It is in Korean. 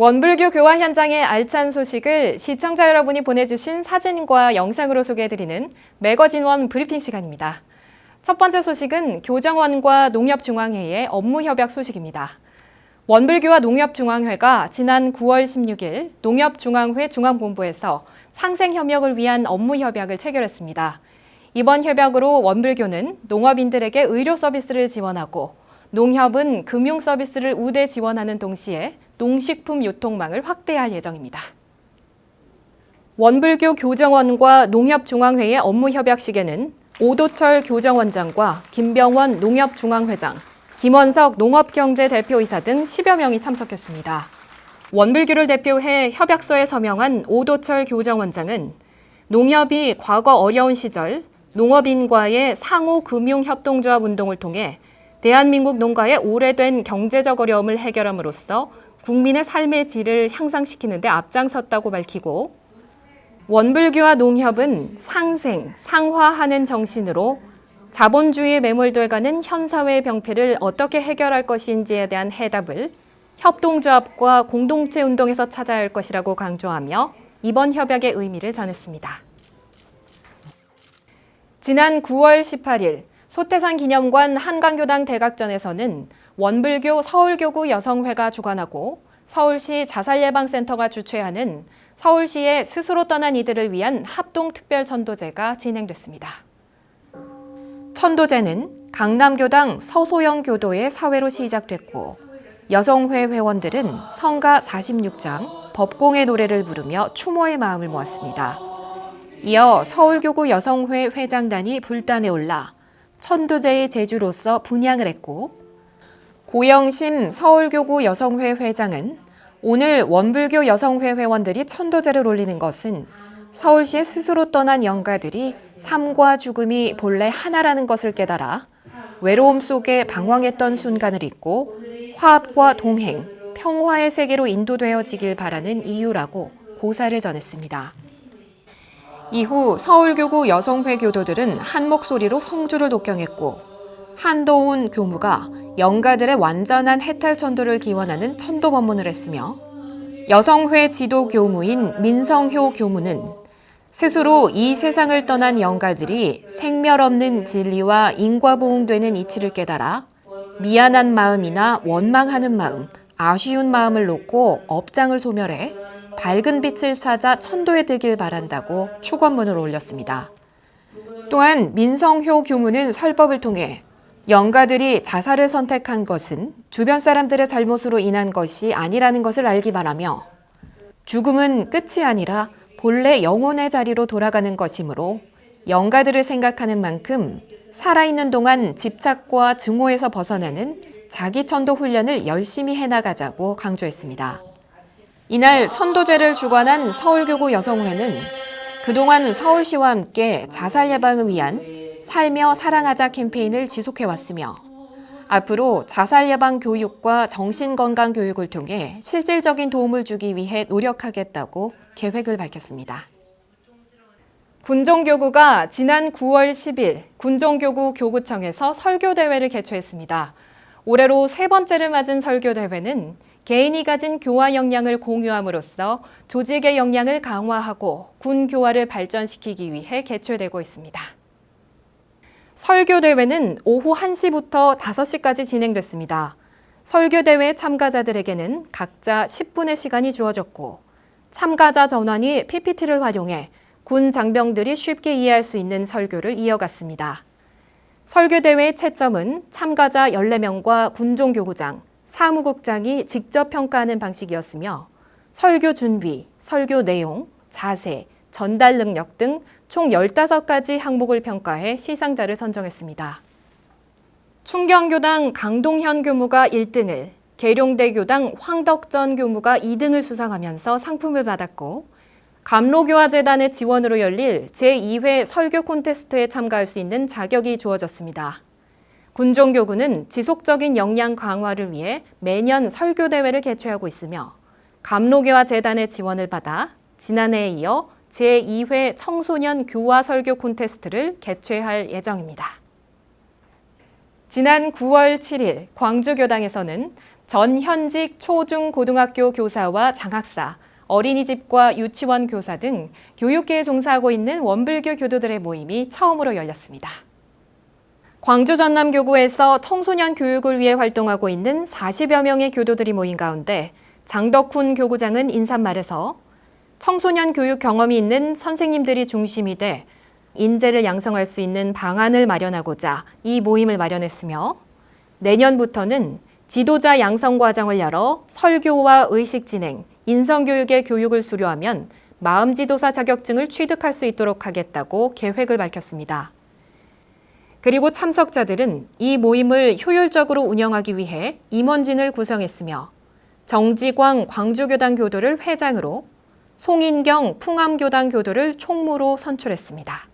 원불교 교화 현장의 알찬 소식을 시청자 여러분이 보내주신 사진과 영상으로 소개해드리는 매거진원 브리핑 시간입니다. 첫 번째 소식은 교정원과 농협중앙회의 업무협약 소식입니다. 원불교와 농협중앙회가 지난 9월 16일 농협중앙회 중앙본부에서 상생협력을 위한 업무협약을 체결했습니다. 이번 협약으로 원불교는 농업인들에게 의료 서비스를 지원하고 농협은 금융 서비스를 우대 지원하는 동시에 농식품 유통망을 확대할 예정입니다. 원불교 교정원과 농협중앙회의 업무협약식에는 오도철 교정원장과 김병원 농협중앙회장, 김원석 농업경제대표이사 등 10여 명이 참석했습니다. 원불교를 대표해 협약서에 서명한 오도철 교정원장은 농협이 과거 어려운 시절 농업인과의 상호 금융협동조합 운동을 통해 대한민국 농가의 오래된 경제적 어려움을 해결함으로써 국민의 삶의 질을 향상시키는 데 앞장섰다고 밝히고 원불교와 농협은 상생, 상화하는 정신으로 자본주의에 매몰돼가는 현사회의 병폐를 어떻게 해결할 것인지에 대한 해답을 협동조합과 공동체 운동에서 찾아야 할 것이라고 강조하며 이번 협약의 의미를 전했습니다. 지난 9월 18일 소태산 기념관 한강교당 대각전에서는 원불교 서울교구 여성회가 주관하고 서울시 자살예방센터가 주최하는 서울시의 스스로 떠난 이들을 위한 합동특별천도제가 진행됐습니다. 천도제는 강남교당 서소영 교도의 사회로 시작됐고 여성회 회원들은 성가 46장, 법공의 노래를 부르며 추모의 마음을 모았습니다. 이어 서울교구 여성회 회장단이 불단에 올라 천도제의 제주로서 분향을 했고 고영심 서울교구 여성회 회장은 오늘 원불교 여성회 회원들이 천도제를 올리는 것은 서울시의 스스로 떠난 영가들이 삶과 죽음이 본래 하나라는 것을 깨달아 외로움 속에 방황했던 순간을 잊고 화합과 동행, 평화의 세계로 인도되어지길 바라는 이유라고 고사를 전했습니다. 이후 서울교구 여성회 교도들은 한 목소리로 성주를 독경했고 한도훈 교무가 영가들의 완전한 해탈 천도를 기원하는 천도 법문을 했으며 여성회 지도 교무인 민성효 교무는 스스로 이 세상을 떠난 영가들이 생멸 없는 진리와 인과보응되는 이치를 깨달아 미안한 마음이나 원망하는 마음, 아쉬운 마음을 놓고 업장을 소멸해 밝은 빛을 찾아 천도에 들길 바란다고 축원문을 올렸습니다. 또한 민성효 교무는 설법을 통해 영가들이 자살을 선택한 것은 주변 사람들의 잘못으로 인한 것이 아니라는 것을 알기 바라며 죽음은 끝이 아니라 본래 영혼의 자리로 돌아가는 것이므로 영가들을 생각하는 만큼 살아있는 동안 집착과 증오에서 벗어나는 자기천도 훈련을 열심히 해나가자고 강조했습니다. 이날 천도제를 주관한 서울교구 여성회는 그동안 서울시와 함께 자살 예방을 위한 살며 사랑하자 캠페인을 지속해왔으며 앞으로 자살 예방 교육과 정신건강 교육을 통해 실질적인 도움을 주기 위해 노력하겠다고 계획을 밝혔습니다. 군종교구가 지난 9월 10일 군종교구 교구청에서 설교대회를 개최했습니다. 올해로 세 번째를 맞은 설교대회는 개인이 가진 교화 역량을 공유함으로써 조직의 역량을 강화하고 군 교화를 발전시키기 위해 개최되고 있습니다. 설교대회는 오후 1시부터 5시까지 진행됐습니다. 설교대회 참가자들에게는 각자 10분의 시간이 주어졌고 참가자 전원이 PPT를 활용해 군 장병들이 쉽게 이해할 수 있는 설교를 이어갔습니다. 설교대회의 채점은 참가자 14명과 군종교구장, 사무국장이 직접 평가하는 방식이었으며 설교 준비, 설교 내용, 자세, 전달 능력 등 총 15가지 항목을 평가해 시상자를 선정했습니다. 충경교당 강동현 교무가 1등을, 계룡대 교당 황덕전 교무가 2등을 수상하면서 상품을 받았고 감로교화재단의 지원으로 열릴 제2회 설교 콘테스트에 참가할 수 있는 자격이 주어졌습니다. 군종교구는 지속적인 역량 강화를 위해 매년 설교대회를 개최하고 있으며 감로교화재단의 지원을 받아 지난해에 이어 제2회 청소년 교화 설교 콘테스트를 개최할 예정입니다. 지난 9월 7일 광주교당에서는 전 현직 초중고등학교 교사와 장학사, 어린이집과 유치원 교사 등 교육계에 종사하고 있는 원불교 교도들의 모임이 처음으로 열렸습니다. 광주 전남교구에서 청소년 교육을 위해 활동하고 있는 40여 명의 교도들이 모인 가운데 장덕훈 교구장은 인사말에서 청소년 교육 경험이 있는 선생님들이 중심이 돼 인재를 양성할 수 있는 방안을 마련하고자 이 모임을 마련했으며 내년부터는 지도자 양성 과정을 열어 설교와 의식 진행, 인성교육의 교육을 수료하면 마음지도사 자격증을 취득할 수 있도록 하겠다고 계획을 밝혔습니다. 그리고 참석자들은 이 모임을 효율적으로 운영하기 위해 임원진을 구성했으며 정지광 광주교단 교도를 회장으로, 송인경 풍암교단 교도를 총무로 선출했습니다.